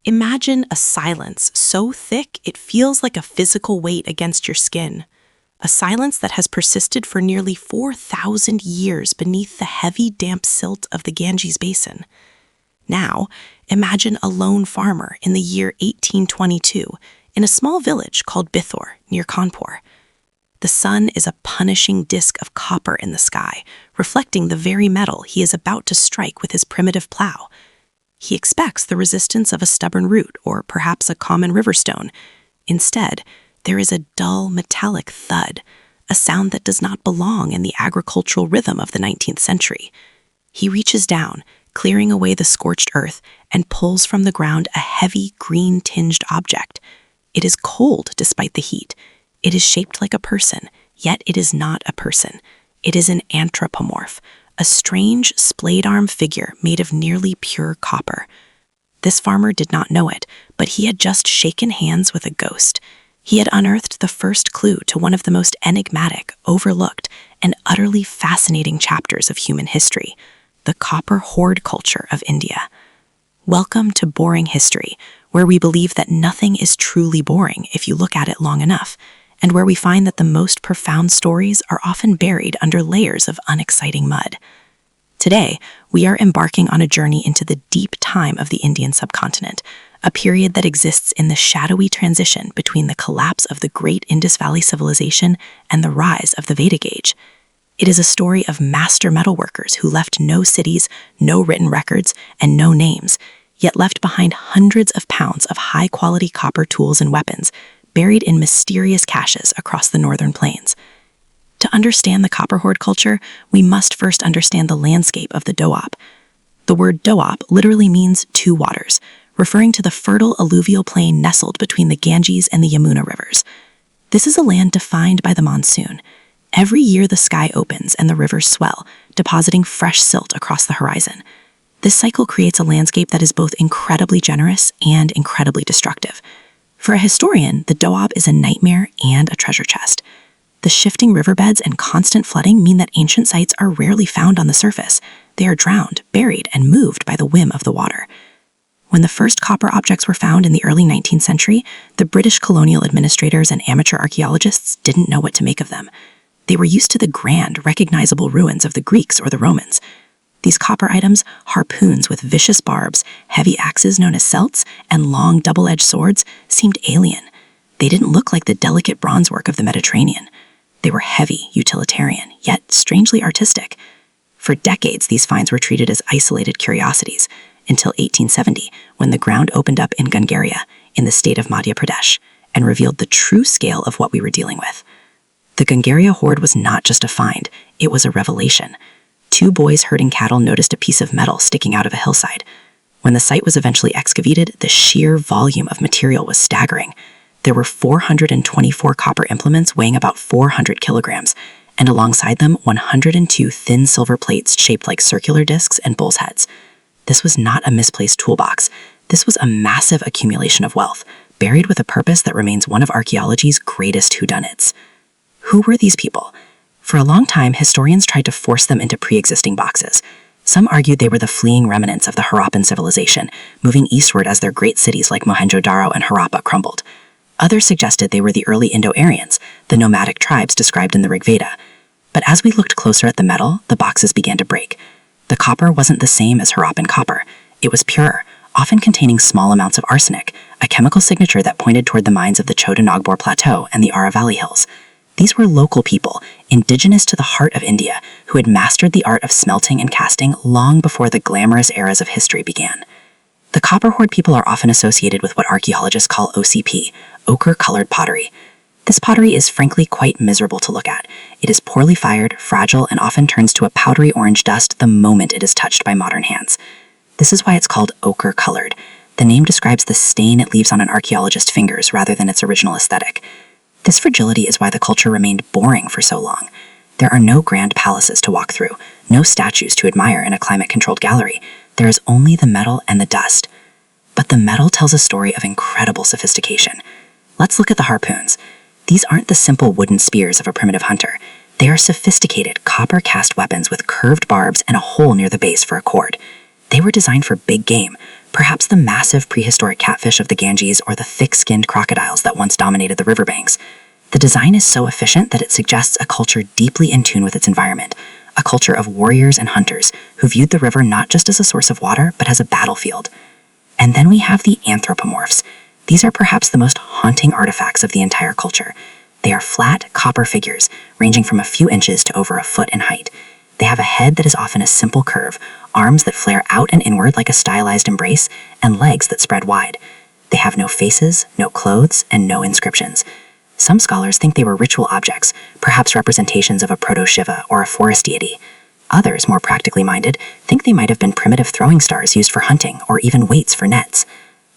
Imagine a silence so thick it feels like a physical weight against your skin. A silence that has persisted for nearly 4,000 years beneath the heavy, damp silt of the Ganges Basin. Now, imagine a lone farmer in the year 1822 in a small village called Bithor near Kanpur. The sun is a punishing disk of copper in the sky, reflecting the very metal he is about to strike with his primitive plow. He expects the resistance of a stubborn root or perhaps a common river stone. Instead, there is a dull, metallic thud, a sound that does not belong in the agricultural rhythm of the 19th century. He reaches down, clearing away the scorched earth, and pulls from the ground a heavy, green-tinged object. It is cold despite the heat. It is shaped like a person, yet it is not a person. It is an anthropomorph, a strange, splayed-arm figure made of nearly pure copper. This farmer did not know it, but he had just shaken hands with a ghost. He had unearthed the first clue to one of the most enigmatic, overlooked, and utterly fascinating chapters of human history, the copper hoard culture of India. Welcome to Boring History, where we believe that nothing is truly boring if you look at it long enough, and where we find that the most profound stories are often buried under layers of unexciting mud. Today, we are embarking on a journey into the deep time of the Indian subcontinent, a period that exists in the shadowy transition between the collapse of the great Indus Valley civilization and the rise of the Vedic Age. It is a story of master metalworkers who left no cities, no written records, and no names, yet left behind hundreds of pounds of high-quality copper tools and weapons, buried in mysterious caches across the northern plains. To understand the copper hoard culture, we must first understand the landscape of the Doab. The word Doab literally means two waters, referring to the fertile alluvial plain nestled between the Ganges and the Yamuna rivers. This is a land defined by the monsoon. Every year the sky opens and the rivers swell, depositing fresh silt across the horizon. This cycle creates a landscape that is both incredibly generous and incredibly destructive. For a historian, the Doab is a nightmare and a treasure chest. The shifting riverbeds and constant flooding mean that ancient sites are rarely found on the surface. They are drowned, buried, and moved by the whim of the water. When the first copper objects were found in the early 19th century, the British colonial administrators and amateur archaeologists didn't know what to make of them. They were used to the grand, recognizable ruins of the Greeks or the Romans. These copper items, harpoons with vicious barbs, heavy axes known as celts, and long double-edged swords, seemed alien. They didn't look like the delicate bronze work of the Mediterranean. They were heavy, utilitarian, yet strangely artistic. For decades, these finds were treated as isolated curiosities, until 1870, when the ground opened up in Gungaria, in the state of Madhya Pradesh, and revealed the true scale of what we were dealing with. The Gungaria hoard was not just a find, it was a revelation. Two boys herding cattle noticed a piece of metal sticking out of a hillside. When the site was eventually excavated, the sheer volume of material was staggering. There were 424 copper implements weighing about 400 kilograms, and alongside them 102 thin silver plates shaped like circular discs and bull's heads. This was not a misplaced toolbox. This was a massive accumulation of wealth, buried with a purpose that remains one of archaeology's greatest whodunits. Who were these people? For a long time, historians tried to force them into pre-existing boxes. Some argued they were the fleeing remnants of the Harappan civilization, moving eastward as their great cities like Mohenjo-Daro and Harappa crumbled. Others suggested they were the early Indo-Aryans, the nomadic tribes described in the Rig Veda. But as we looked closer at the metal, the boxes began to break. The copper wasn't the same as Harappan copper. It was purer, often containing small amounts of arsenic, a chemical signature that pointed toward the mines of the Chota-Nagpur Plateau and the Aravalli Hills. These were local people, indigenous to the heart of India, who had mastered the art of smelting and casting long before the glamorous eras of history began. The copper hoard people are often associated with what archaeologists call OCP, ochre-colored pottery. This pottery is frankly quite miserable to look at. It is poorly fired, fragile, and often turns to a powdery orange dust the moment it is touched by modern hands. This is why it's called ochre-colored. The name describes the stain it leaves on an archaeologist's fingers rather than its original aesthetic. This fragility is why the culture remained boring for so long. There are no grand palaces to walk through, no statues to admire in a climate-controlled gallery. There is only the metal and the dust. But the metal tells a story of incredible sophistication. Let's look at the harpoons. These aren't the simple wooden spears of a primitive hunter. They are sophisticated, copper-cast weapons with curved barbs and a hole near the base for a cord. They were designed for big game, Perhaps the massive prehistoric catfish of the Ganges or the thick-skinned crocodiles that once dominated the riverbanks. The design is so efficient that it suggests a culture deeply in tune with its environment, a culture of warriors and hunters who viewed the river not just as a source of water, but as a battlefield. And then we have the anthropomorphs. These are perhaps the most haunting artifacts of the entire culture. They are flat, copper figures, ranging from a few inches to over a foot in height. They have a head that is often a simple curve, arms that flare out and inward like a stylized embrace, and legs that spread wide. They have no faces, no clothes, and no inscriptions. Some scholars think they were ritual objects, perhaps representations of a proto-Shiva or a forest deity. Others, more practically minded, think they might have been primitive throwing stars used for hunting or even weights for nets.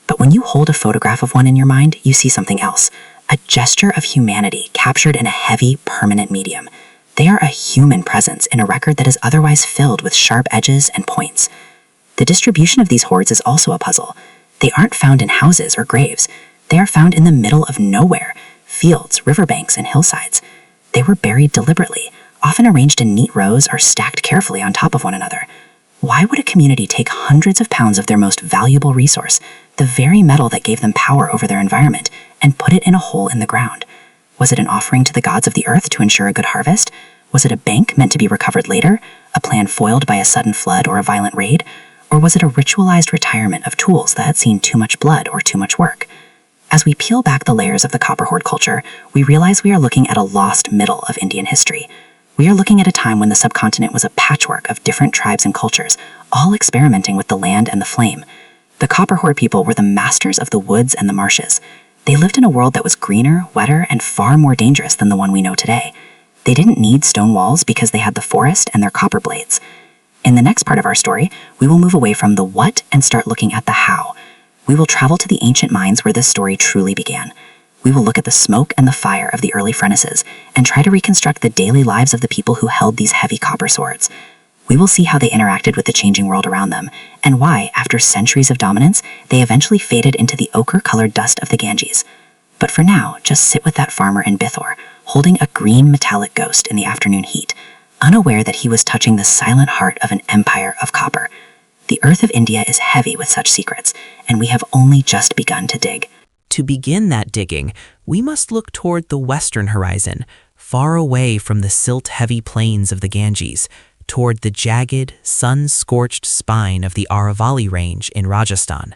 But when you hold a photograph of one in your mind, you see something else, a gesture of humanity captured in a heavy, permanent medium. They are a human presence in a record that is otherwise filled with sharp edges and points. The distribution of these hoards is also a puzzle. They aren't found in houses or graves. They are found in the middle of nowhere, fields, riverbanks, and hillsides. They were buried deliberately, often arranged in neat rows or stacked carefully on top of one another. Why would a community take hundreds of pounds of their most valuable resource, the very metal that gave them power over their environment, and put it in a hole in the ground? Was it an offering to the gods of the earth to ensure a good harvest? Was it a bank meant to be recovered later, a plan foiled by a sudden flood or a violent raid? Or was it a ritualized retirement of tools that had seen too much blood or too much work? As we peel back the layers of the copper hoard culture, we realize we are looking at a lost middle of Indian history. We are looking at a time when the subcontinent was a patchwork of different tribes and cultures, all experimenting with the land and the flame. The copper hoard people were the masters of the woods and the marshes. They lived in a world that was greener, wetter, and far more dangerous than the one we know today. They didn't need stone walls because they had the forest and their copper blades. In the next part of our story, we will move away from the what and start looking at the how. We will travel to the ancient mines where this story truly began. We will look at the smoke and the fire of the early furnaces and try to reconstruct the daily lives of the people who held these heavy copper swords. We will see how they interacted with the changing world around them, and why, after centuries of dominance, they eventually faded into the ochre-colored dust of the Ganges. But for now, just sit with that farmer in Bithor, holding a green metallic ghost in the afternoon heat, unaware that he was touching the silent heart of an empire of copper. The earth of India is heavy with such secrets, and we have only just begun to dig. To begin that digging, we must look toward the western horizon, far away from the silt-heavy plains of the Ganges, toward the jagged, sun-scorched spine of the Aravalli Range in Rajasthan.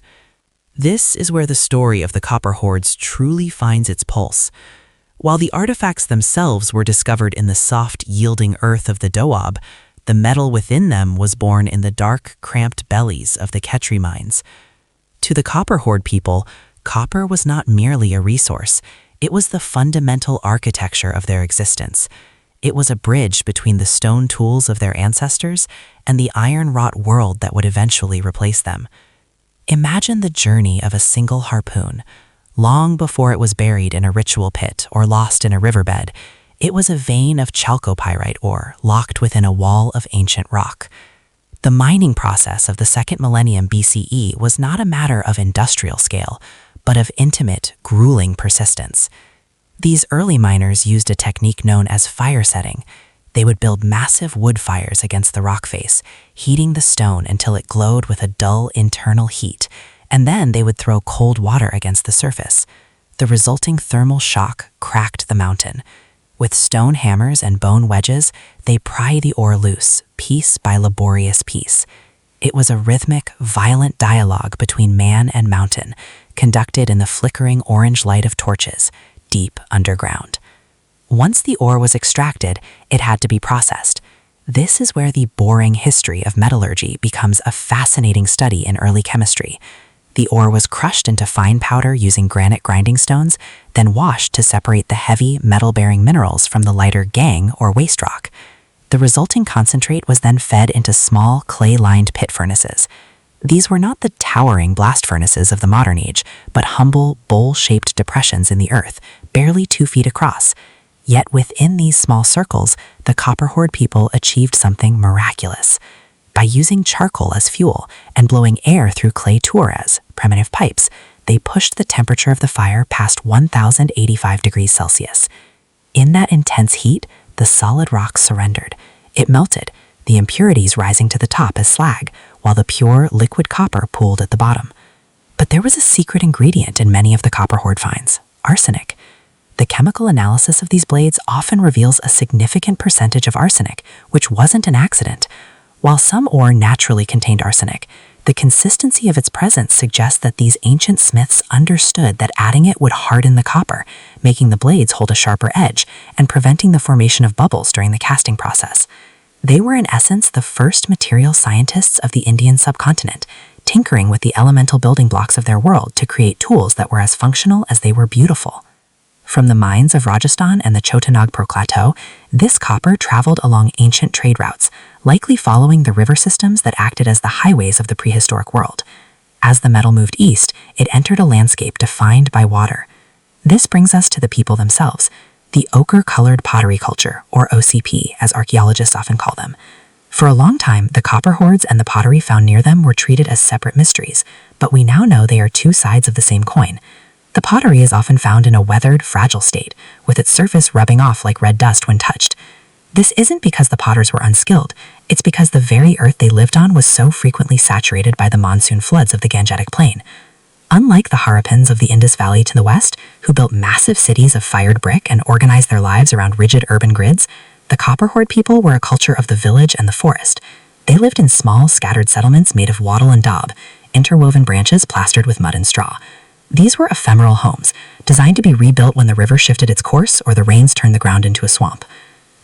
This is where the story of the copper hoards truly finds its pulse. While the artifacts themselves were discovered in the soft, yielding earth of the Doab, the metal within them was born in the dark, cramped bellies of the Khetri mines. To the copper hoard people, copper was not merely a resource, it was the fundamental architecture of their existence. It was a bridge between the stone tools of their ancestors and the iron-wrought world that would eventually replace them. Imagine the journey of a single harpoon. Long before it was buried in a ritual pit or lost in a riverbed, it was a vein of chalcopyrite ore locked within a wall of ancient rock. The mining process of the 2nd millennium BCE was not a matter of industrial scale, but of intimate, grueling persistence. These early miners used a technique known as fire setting. They would build massive wood fires against the rock face, heating the stone until it glowed with a dull internal heat, and then they would throw cold water against the surface. The resulting thermal shock cracked the mountain. With stone hammers and bone wedges, they pry the ore loose, piece by laborious piece. It was a rhythmic, violent dialogue between man and mountain, conducted in the flickering orange light of torches, deep underground. Once the ore was extracted, it had to be processed. This is where the boring history of metallurgy becomes a fascinating study in early chemistry. The ore was crushed into fine powder using granite grinding stones, then washed to separate the heavy, metal-bearing minerals from the lighter gangue or waste rock. The resulting concentrate was then fed into small, clay-lined pit furnaces. These were not the towering blast furnaces of the modern age, but humble, bowl-shaped depressions in the earth, barely 2 feet across. Yet within these small circles, the copper hoard people achieved something miraculous. By using charcoal as fuel and blowing air through clay tuores, primitive pipes, they pushed the temperature of the fire past 1,085 degrees Celsius. In that intense heat, the solid rock surrendered. It melted, the impurities rising to the top as slag, while the pure, liquid copper pooled at the bottom. But there was a secret ingredient in many of the copper hoard finds: arsenic. The chemical analysis of these blades often reveals a significant percentage of arsenic, which wasn't an accident. While some ore naturally contained arsenic, the consistency of its presence suggests that these ancient smiths understood that adding it would harden the copper, making the blades hold a sharper edge and preventing the formation of bubbles during the casting process. They were in essence the first material scientists of the Indian subcontinent, tinkering with the elemental building blocks of their world to create tools that were as functional as they were beautiful. From the mines of Rajasthan and the Chota Nagpur Plateau, this copper traveled along ancient trade routes, likely following the river systems that acted as the highways of the prehistoric world. As the metal moved east, it entered a landscape defined by water. This brings us to the people themselves, the ochre-colored pottery culture, or OCP, as archaeologists often call them. For a long time, the copper hoards and the pottery found near them were treated as separate mysteries, but we now know they are two sides of the same coin. The pottery is often found in a weathered, fragile state, with its surface rubbing off like red dust when touched. This isn't because the potters were unskilled, it's because the very earth they lived on was so frequently saturated by the monsoon floods of the Gangetic Plain. Unlike the Harappans of the Indus Valley to the west, who built massive cities of fired brick and organized their lives around rigid urban grids, the copper hoard people were a culture of the village and the forest. They lived in small, scattered settlements made of wattle and daub, interwoven branches plastered with mud and straw. These were ephemeral homes, designed to be rebuilt when the river shifted its course or the rains turned the ground into a swamp.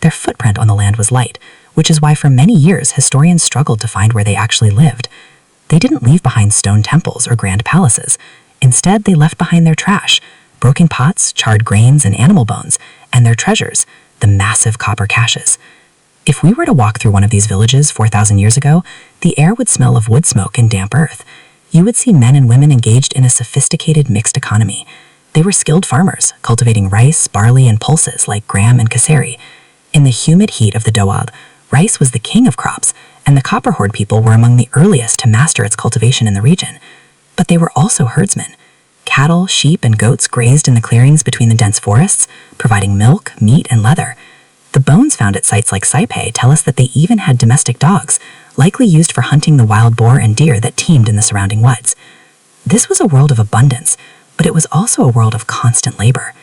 Their footprint on the land was light, which is why for many years historians struggled to find where they actually lived. They didn't leave behind stone temples or grand palaces. Instead, they left behind their trash, broken pots, charred grains, and animal bones, and their treasures, the massive copper caches. If we were to walk through one of these villages 4,000 years ago, the air would smell of wood smoke and damp earth. You would see men and women engaged in a sophisticated mixed economy. They were skilled farmers, cultivating rice, barley, and pulses like gram and kaseri. In the humid heat of the Doab, rice was the king of crops, and the copper hoard people were among the earliest to master its cultivation in the region. But they were also herdsmen. Cattle, sheep, and goats grazed in the clearings between the dense forests, providing milk, meat, and leather. The bones found at sites like Saipai tell us that they even had domestic dogs, likely used for hunting the wild boar and deer that teemed in the surrounding woods. This was a world of abundance, but it was also a world of constant labor.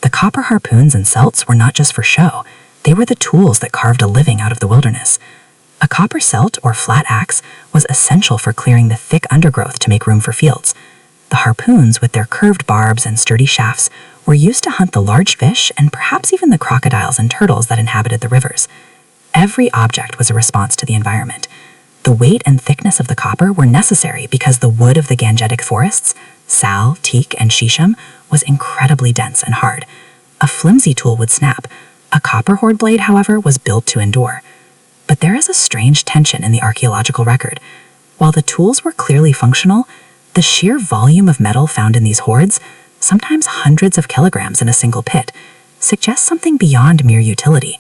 The copper harpoons and celts were not just for show, they were the tools that carved a living out of the wilderness. A copper celt, or flat axe, was essential for clearing the thick undergrowth to make room for fields. The harpoons, with their curved barbs and sturdy shafts, were used to hunt the large fish and perhaps even the crocodiles and turtles that inhabited the rivers. Every object was a response to the environment. The weight and thickness of the copper were necessary because the wood of the Gangetic forests, sal, teak, and shisham, was incredibly dense and hard. A flimsy tool would snap. A copper hoard blade, however, was built to endure. But there is a strange tension in the archaeological record. While the tools were clearly functional, the sheer volume of metal found in these hoards, sometimes hundreds of kilograms in a single pit, suggests something beyond mere utility.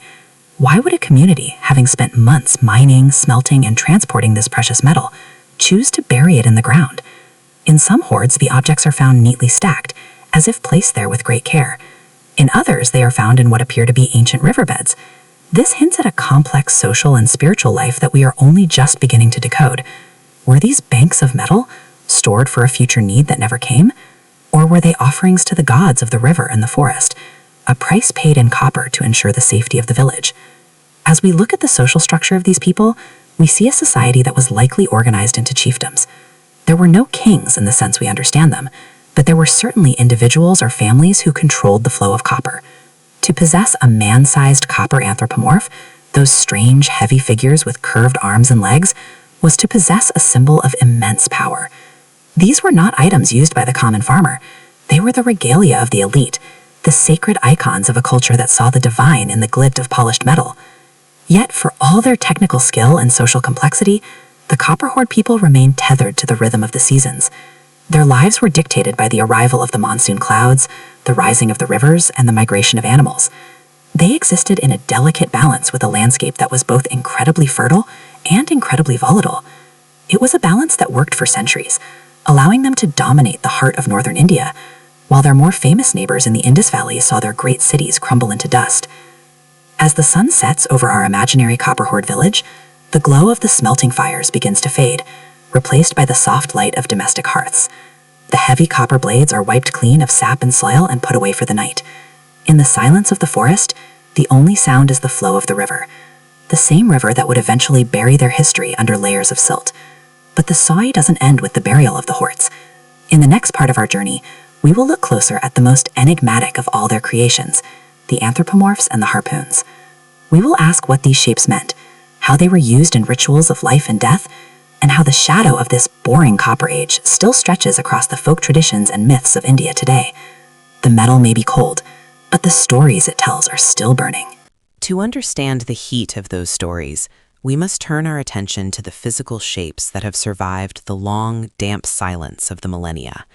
Why would a community, having spent months mining, smelting, and transporting this precious metal, choose to bury it in the ground? In some hoards, the objects are found neatly stacked, as if placed there with great care. In others, they are found in what appear to be ancient riverbeds. This hints at a complex social and spiritual life that we are only just beginning to decode. Were these banks of metal stored for a future need that never came? Or were they offerings to the gods of the river and the forest, a price paid in copper to ensure the safety of the village? As we look at the social structure of these people, we see a society that was likely organized into chiefdoms. There were no kings in the sense we understand them, but there were certainly individuals or families who controlled the flow of copper. To possess a man-sized copper anthropomorph, those strange, heavy figures with curved arms and legs, was to possess a symbol of immense power. These were not items used by the common farmer. They were the regalia of the elite, the sacred icons of a culture that saw the divine in the glint of polished metal. Yet, for all their technical skill and social complexity, the copper hoard people remained tethered to the rhythm of the seasons. Their lives were dictated by the arrival of the monsoon clouds, the rising of the rivers, and the migration of animals. They existed in a delicate balance with a landscape that was both incredibly fertile and incredibly volatile. It was a balance that worked for centuries, allowing them to dominate the heart of northern India, while their more famous neighbors in the Indus Valley saw their great cities crumble into dust. As the sun sets over our imaginary copper hoard village, The glow of the smelting fires begins to fade, replaced by the soft light of domestic hearths. The heavy copper blades are wiped clean of sap and soil and put away for the night. In the silence of the forest, the only sound is the flow of the river, the same river that would eventually bury their history under layers of silt. But the story doesn't end with the burial of the Hoards. In the next part of our journey, we will look closer at the most enigmatic of all their creations, the anthropomorphs and the harpoons. We will ask what these shapes meant, how they were used in rituals of life and death, and how the shadow of this boring Copper Age still stretches across the folk traditions and myths of India today. The metal may be cold, but the stories it tells are still burning. To understand the heat of those stories, we must turn our attention to the physical shapes that have survived the long, damp silence of the millennia.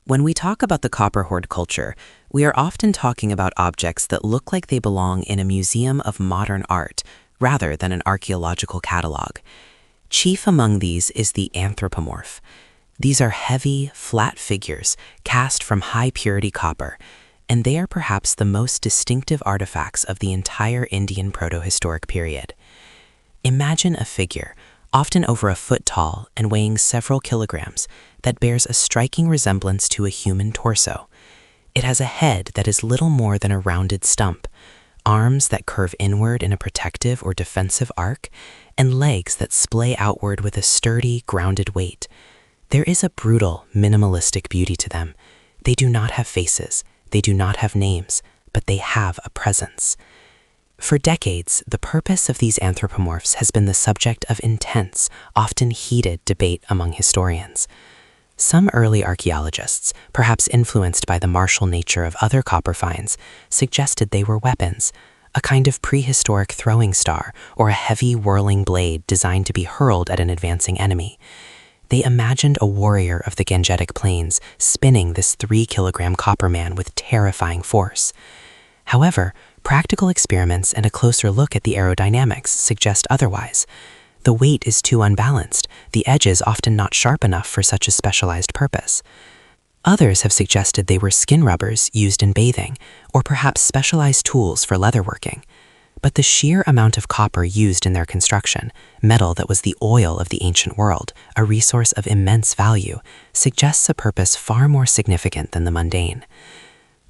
When we talk about the Copper Hoard culture, we are often talking about objects that look like they belong in a museum of modern art rather than an archaeological catalog. Chief among these is the anthropomorph. These are heavy, flat figures cast from high-purity copper, and they are perhaps the most distinctive artifacts of the entire Indian protohistoric period. Imagine a figure, often over a foot tall and weighing several kilograms, that bears a striking resemblance to a human torso. It has a head that is little more than a rounded stump, arms that curve inward in a protective or defensive arc, and legs that splay outward with a sturdy, grounded weight. There is a brutal, minimalistic beauty to them. They do not have faces, they do not have names, but they have a presence. For decades, the purpose of these anthropomorphs has been the subject of intense, often heated debate among historians. Some early archaeologists, perhaps influenced by the martial nature of other copper finds, suggested they were weapons, a kind of prehistoric throwing star or a heavy whirling blade designed to be hurled at an advancing enemy. They imagined a warrior of the Gangetic Plains spinning this 3-kilogram copper man with terrifying force. However, practical experiments and a closer look at the aerodynamics suggest otherwise. The weight is too unbalanced, the edges often not sharp enough for such a specialized purpose. Others have suggested they were skin rubbers used in bathing, or perhaps specialized tools for leatherworking. But the sheer amount of copper used in their construction, metal that was the oil of the ancient world, a resource of immense value, suggests a purpose far more significant than the mundane.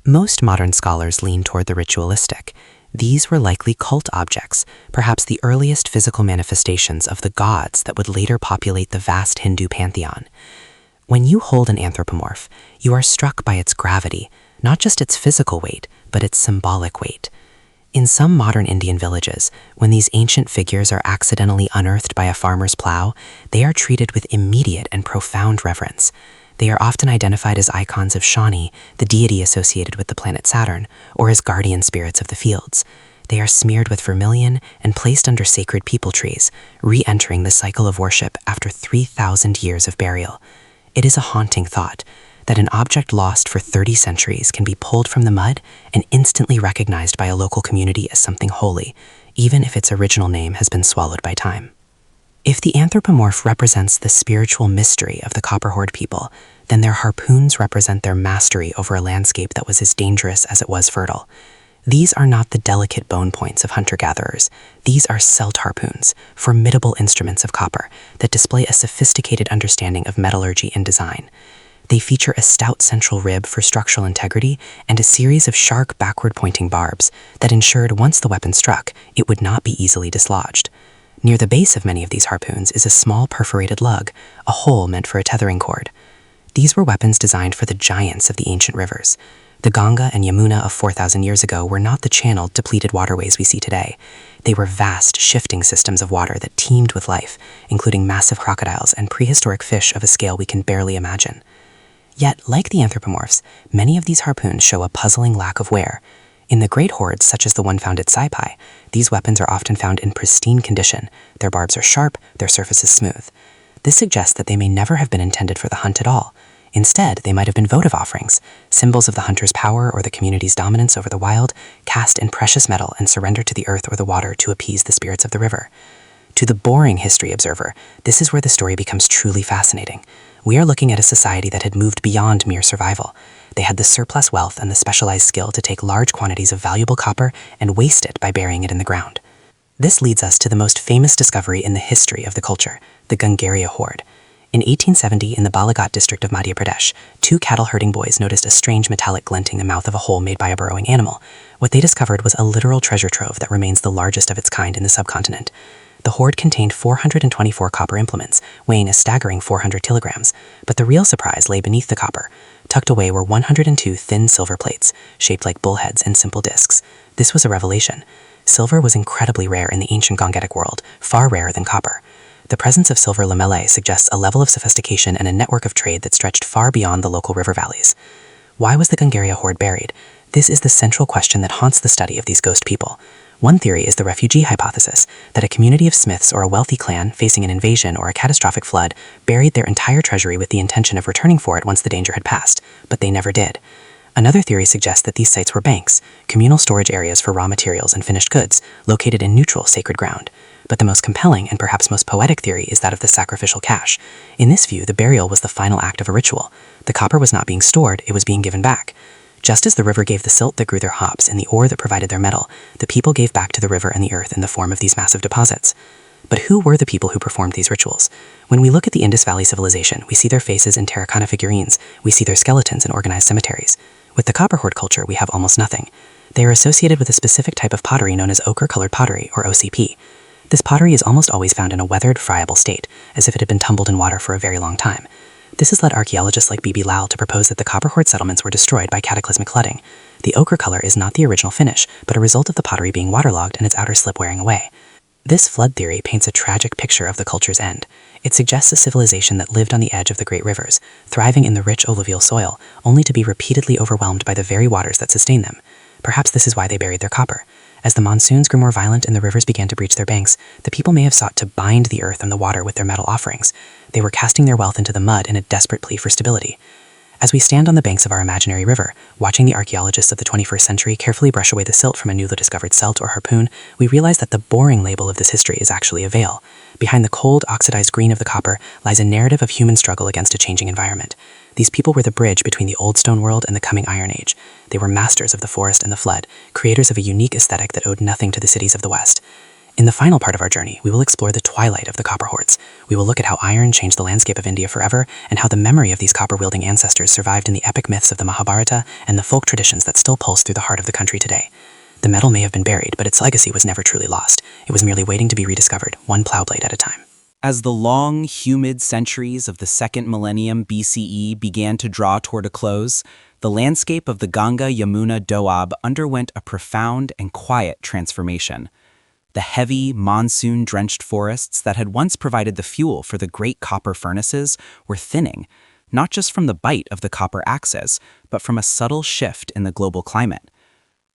Most modern scholars lean toward the ritualistic. These were likely cult objects, perhaps the earliest physical manifestations of the gods that would later populate the vast Hindu pantheon. When you hold an anthropomorph, you are struck by its gravity, not just its physical weight, but its symbolic weight. In some modern Indian villages, when these ancient figures are accidentally unearthed by a farmer's plow, they are treated with immediate and profound reverence. They are often identified as icons of Shani, the deity associated with the planet Saturn, or as guardian spirits of the fields. They are smeared with vermilion and placed under sacred peepal trees, re-entering the cycle of worship after 3,000 years of burial. It is a haunting thought that an object lost for 30 centuries can be pulled from the mud and instantly recognized by a local community as something holy, even if its original name has been swallowed by time. If the anthropomorph represents the spiritual mystery of the Copper Hoard people, then their harpoons represent their mastery over a landscape that was as dangerous as it was fertile. These are not the delicate bone points of hunter-gatherers. These are celt harpoons, formidable instruments of copper that display a sophisticated understanding of metallurgy and design. They feature a stout central rib for structural integrity and a series of sharp backward-pointing barbs that ensured once the weapon struck, it would not be easily dislodged. Near the base of many of these harpoons is a small perforated lug, a hole meant for a tethering cord. These were weapons designed for the giants of the ancient rivers. The Ganga and Yamuna of 4,000 years ago were not the channeled, depleted waterways we see today. They were vast, shifting systems of water that teemed with life, including massive crocodiles and prehistoric fish of a scale we can barely imagine. Yet, like the anthropomorphs, many of these harpoons show a puzzling lack of wear. In the great hoards, such as the one found at Saipai, these weapons are often found in pristine condition. Their barbs are sharp, their surface is smooth. This suggests that they may never have been intended for the hunt at all. Instead, they might have been votive offerings, symbols of the hunter's power or the community's dominance over the wild, cast in precious metal and surrendered to the earth or the water to appease the spirits of the river. To the boring history observer, this is where the story becomes truly fascinating. We are looking at a society that had moved beyond mere survival. They had the surplus wealth and the specialized skill to take large quantities of valuable copper and waste it by burying it in the ground. This leads us to the most famous discovery in the history of the culture, the Gungaria Hoard. In 1870, in the Balaghat district of Madhya Pradesh, two cattle-herding boys noticed a strange metallic glinting in the mouth of a hole made by a burrowing animal. What they discovered was a literal treasure trove that remains the largest of its kind in the subcontinent. The hoard contained 424 copper implements, weighing a staggering 400 kilograms, but the real surprise lay beneath the copper. Tucked away were 102 thin silver plates, shaped like bullheads and simple discs. This was a revelation. Silver was incredibly rare in the ancient Gangetic world, far rarer than copper. The presence of silver lamellae suggests a level of sophistication and a network of trade that stretched far beyond the local river valleys. Why was the Gungaria hoard buried? This is the central question that haunts the study of these ghost people. One theory is the refugee hypothesis, that a community of smiths or a wealthy clan facing an invasion or a catastrophic flood buried their entire treasury with the intention of returning for it once the danger had passed, but they never did. Another theory suggests that these sites were banks, communal storage areas for raw materials and finished goods, located in neutral sacred ground. But the most compelling and perhaps most poetic theory is that of the sacrificial cache. In this view, the burial was the final act of a ritual. The copper was not being stored, it was being given back. Just as the river gave the silt that grew their hops and the ore that provided their metal, the people gave back to the river and the earth in the form of these massive deposits. But who were the people who performed these rituals? When we look at the Indus Valley civilization, we see their faces in terracotta figurines, we see their skeletons in organized cemeteries. With the copper hoard culture, we have almost nothing. They are associated with a specific type of pottery known as ochre-colored pottery, or OCP. This pottery is almost always found in a weathered, friable state, as if it had been tumbled in water for a very long time. This has led archaeologists like B.B. Lal to propose that the copper hoard settlements were destroyed by cataclysmic flooding. The ochre color is not the original finish, but a result of the pottery being waterlogged and its outer slip wearing away. This flood theory paints a tragic picture of the culture's end. It suggests a civilization that lived on the edge of the great rivers, thriving in the rich alluvial soil, only to be repeatedly overwhelmed by the very waters that sustain them. Perhaps this is why they buried their copper. As the monsoons grew more violent and the rivers began to breach their banks, the people may have sought to bind the earth and the water with their metal offerings. They were casting their wealth into the mud in a desperate plea for stability. As we stand on the banks of our imaginary river, watching the archaeologists of the 21st century carefully brush away the silt from a newly discovered celt or harpoon, we realize that the boring label of this history is actually a veil. Behind the cold, oxidized green of the copper lies a narrative of human struggle against a changing environment. These people were the bridge between the old stone world and the coming Iron Age. They were masters of the forest and the flood, creators of a unique aesthetic that owed nothing to the cities of the West. In the final part of our journey, we will explore the twilight of the copper hoards. We will look at how iron changed the landscape of India forever, and how the memory of these copper-wielding ancestors survived in the epic myths of the Mahabharata and the folk traditions that still pulse through the heart of the country today. The metal may have been buried, but its legacy was never truly lost. It was merely waiting to be rediscovered, one plowblade at a time. As the long, humid centuries of the second millennium BCE began to draw toward a close, the landscape of the Ganga-Yamuna Doab underwent a profound and quiet transformation. The heavy, monsoon-drenched forests that had once provided the fuel for the great copper furnaces were thinning, not just from the bite of the copper axes, but from a subtle shift in the global climate.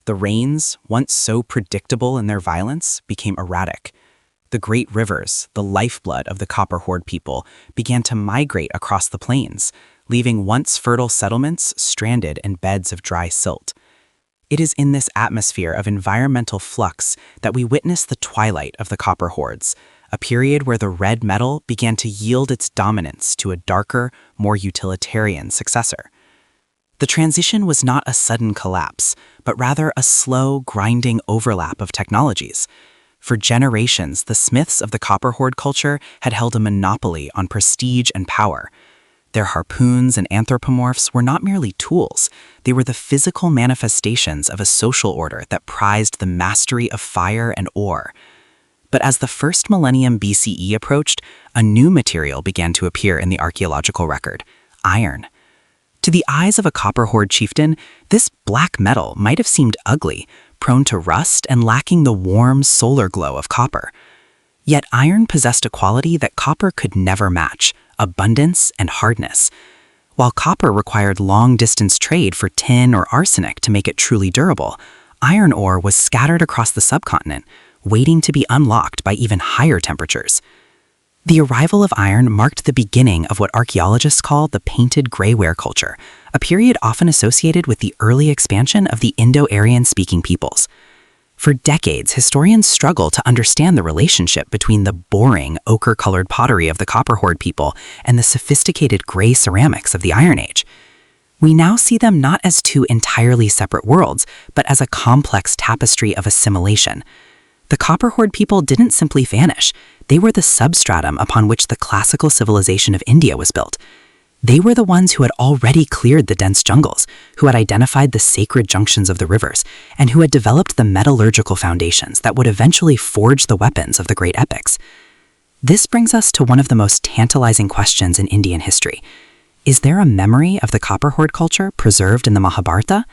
The rains, once so predictable in their violence, became erratic. The great rivers, the lifeblood of the copper hoard people, began to migrate across the plains, leaving once fertile settlements stranded in beds of dry silt. It is in this atmosphere of environmental flux that we witness the twilight of the copper hoards, a period where the red metal began to yield its dominance to a darker, more utilitarian successor. The transition was not a sudden collapse, but rather a slow, grinding overlap of technologies. For generations, the smiths of the copper hoard culture had held a monopoly on prestige and power. Their harpoons and anthropomorphs were not merely tools, they were the physical manifestations of a social order that prized the mastery of fire and ore. But as the first millennium BCE approached, a new material began to appear in the archaeological record: iron. To the eyes of a copper hoard chieftain, this black metal might have seemed ugly, prone to rust and lacking the warm solar glow of copper. Yet iron possessed a quality that copper could never match: abundance and hardness. While copper required long-distance trade for tin or arsenic to make it truly durable, iron ore was scattered across the subcontinent, waiting to be unlocked by even higher temperatures. The arrival of iron marked the beginning of what archaeologists call the painted grayware culture, a period often associated with the early expansion of the Indo-Aryan-speaking peoples. For decades, historians struggle to understand the relationship between the boring, ochre-colored pottery of the copper hoard people and the sophisticated gray ceramics of the Iron Age. We now see them not as two entirely separate worlds, but as a complex tapestry of assimilation. The Copper Hoard people didn't simply vanish. They were the substratum upon which the classical civilization of India was built. They were the ones who had already cleared the dense jungles, who had identified the sacred junctions of the rivers, and who had developed the metallurgical foundations that would eventually forge the weapons of the great epics. This brings us to one of the most tantalizing questions in Indian history. Is there a memory of the Copper Hoard culture preserved in the Mahabharata?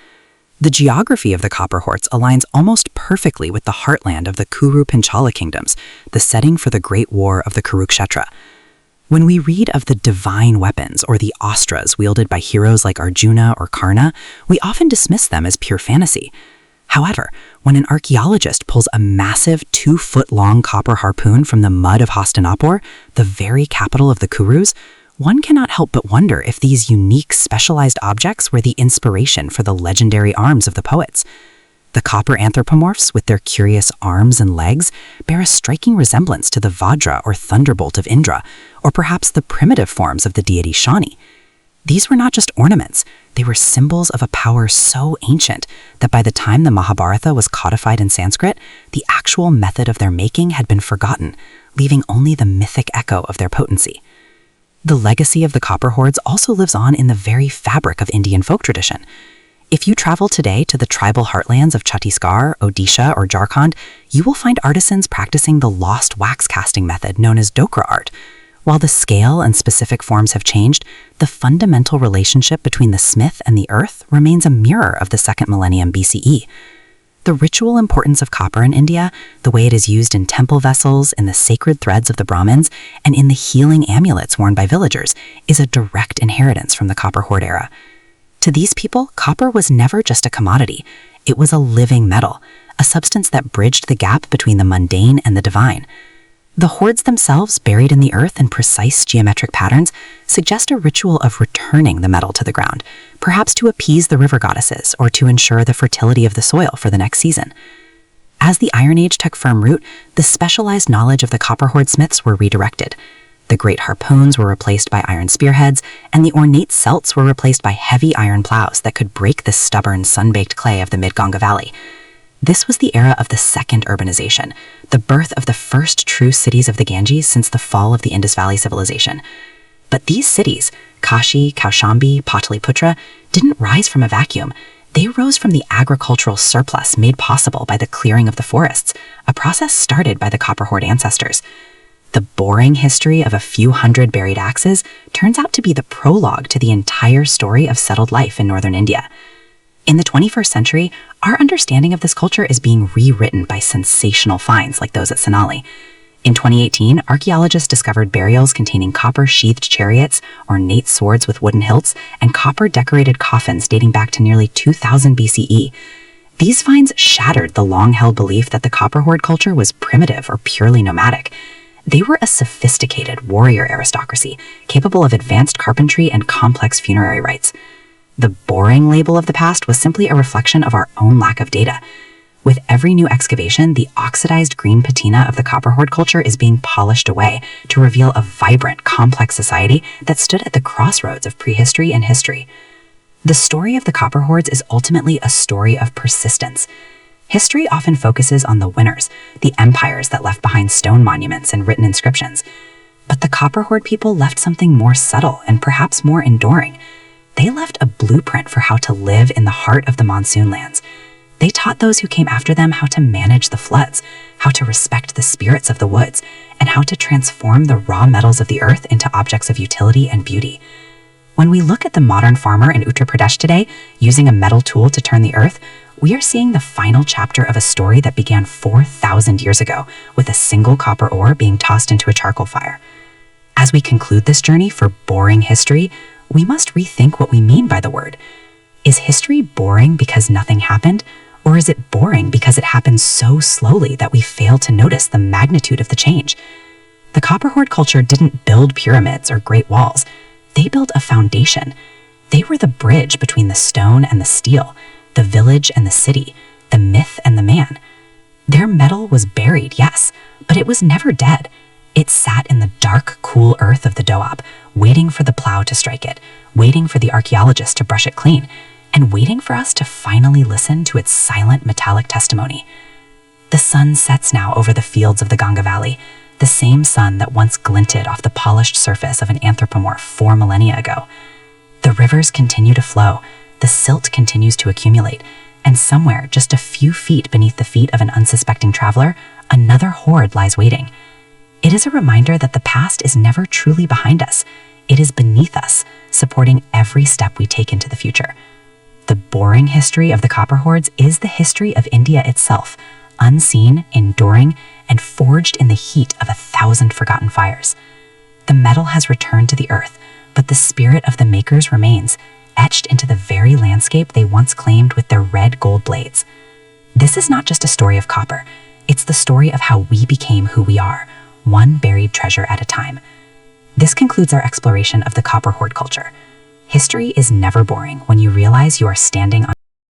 The geography of the Copper Hordes aligns almost perfectly with the heartland of the Kuru-Panchala kingdoms, the setting for the Great War of the Kurukshetra. When we read of the divine weapons or the astras wielded by heroes like Arjuna or Karna, we often dismiss them as pure fantasy. However, when an archaeologist pulls a massive 2-foot-long copper harpoon from the mud of Hastinapur, the very capital of the Kurus, one cannot help but wonder if these unique, specialized objects were the inspiration for the legendary arms of the poets. The copper anthropomorphs, with their curious arms and legs, bear a striking resemblance to the Vajra or thunderbolt of Indra, or perhaps the primitive forms of the deity Shani. These were not just ornaments, they were symbols of a power so ancient that by the time the Mahabharata was codified in Sanskrit, the actual method of their making had been forgotten, leaving only the mythic echo of their potency. The legacy of the Copper Hordes also lives on in the very fabric of Indian folk tradition. If you travel today to the tribal heartlands of Chhattisgarh, Odisha, or Jharkhand, you will find artisans practicing the lost wax casting method known as dokra art. While the scale and specific forms have changed, the fundamental relationship between the smith and the earth remains a mirror of the 2nd millennium BCE. The ritual importance of copper in India, the way it is used in temple vessels, in the sacred threads of the Brahmins, and in the healing amulets worn by villagers, is a direct inheritance from the Copper Hoard era. To these people, copper was never just a commodity. It was a living metal, a substance that bridged the gap between the mundane and the divine. The hoards themselves, buried in the earth in precise geometric patterns, suggest a ritual of returning the metal to the ground, perhaps to appease the river goddesses or to ensure the fertility of the soil for the next season. As the Iron Age took firm root, the specialized knowledge of the Copper Hoard smiths were redirected. The great harpoons were replaced by iron spearheads, and the ornate celts were replaced by heavy iron plows that could break the stubborn, sun-baked clay of the mid-Ganga Valley. This was the era of the second urbanization, the birth of the first true cities of the Ganges since the fall of the Indus Valley civilization. But these cities, Kashi, Kaushambi, Pataliputra, didn't rise from a vacuum. They rose from the agricultural surplus made possible by the clearing of the forests, a process started by the Copper Hoard ancestors. The boring history of a few hundred buried axes turns out to be the prologue to the entire story of settled life in northern India. In the 21st century, our understanding of this culture is being rewritten by sensational finds like those at Sonali. In 2018, archaeologists discovered burials containing copper-sheathed chariots, ornate swords with wooden hilts, and copper-decorated coffins dating back to nearly 2000 BCE. These finds shattered the long-held belief that the Copper Hoard culture was primitive or purely nomadic. They were a sophisticated warrior aristocracy, capable of advanced carpentry and complex funerary rites. The boring label of the past was simply a reflection of our own lack of data. With every new excavation, the oxidized green patina of the Copper Hoard culture is being polished away to reveal a vibrant, complex society that stood at the crossroads of prehistory and history. The story of the Copper Hordes is ultimately a story of persistence. History often focuses on the winners, the empires that left behind stone monuments and written inscriptions. But the Copper Hoard people left something more subtle and perhaps more enduring. They left a blueprint for how to live in the heart of the monsoon lands. They taught those who came after them how to manage the floods, how to respect the spirits of the woods, and how to transform the raw metals of the earth into objects of utility and beauty. When we look at the modern farmer in Uttar Pradesh today, using a metal tool to turn the earth, we are seeing the final chapter of a story that began 4,000 years ago with a single copper ore being tossed into a charcoal fire. As we conclude this journey for boring history, we must rethink what we mean by the word. Is history boring because nothing happened, or is it boring because it happened so slowly that we fail to notice the magnitude of the change? The Copper Hoard culture didn't build pyramids or great walls. They built a foundation. They were the bridge between the stone and the steel, the village and the city, the myth and the man. Their metal was buried, yes, but it was never dead. It sat in the dark, cool earth of the Doab, waiting for the plow to strike it, waiting for the archaeologist to brush it clean, and waiting for us to finally listen to its silent metallic testimony. The sun sets now over the fields of the Ganga Valley, the same sun that once glinted off the polished surface of an anthropomorph 4 millennia ago. The rivers continue to flow, the silt continues to accumulate, and somewhere just a few feet beneath the feet of an unsuspecting traveler, another hoard lies waiting. It is a reminder that the past is never truly behind us. It is beneath us, supporting every step we take into the future. The boring history of the copper hoards is the history of India itself, unseen, enduring, and forged in the heat of 1,000 forgotten fires. The metal has returned to the earth, but the spirit of the makers remains, etched into the very landscape they once claimed with their red gold blades. This is not just a story of copper, it's the story of how we became who we are, one buried treasure at a time. This concludes our exploration of the copper hoard culture. History is never boring when you realize you are standing on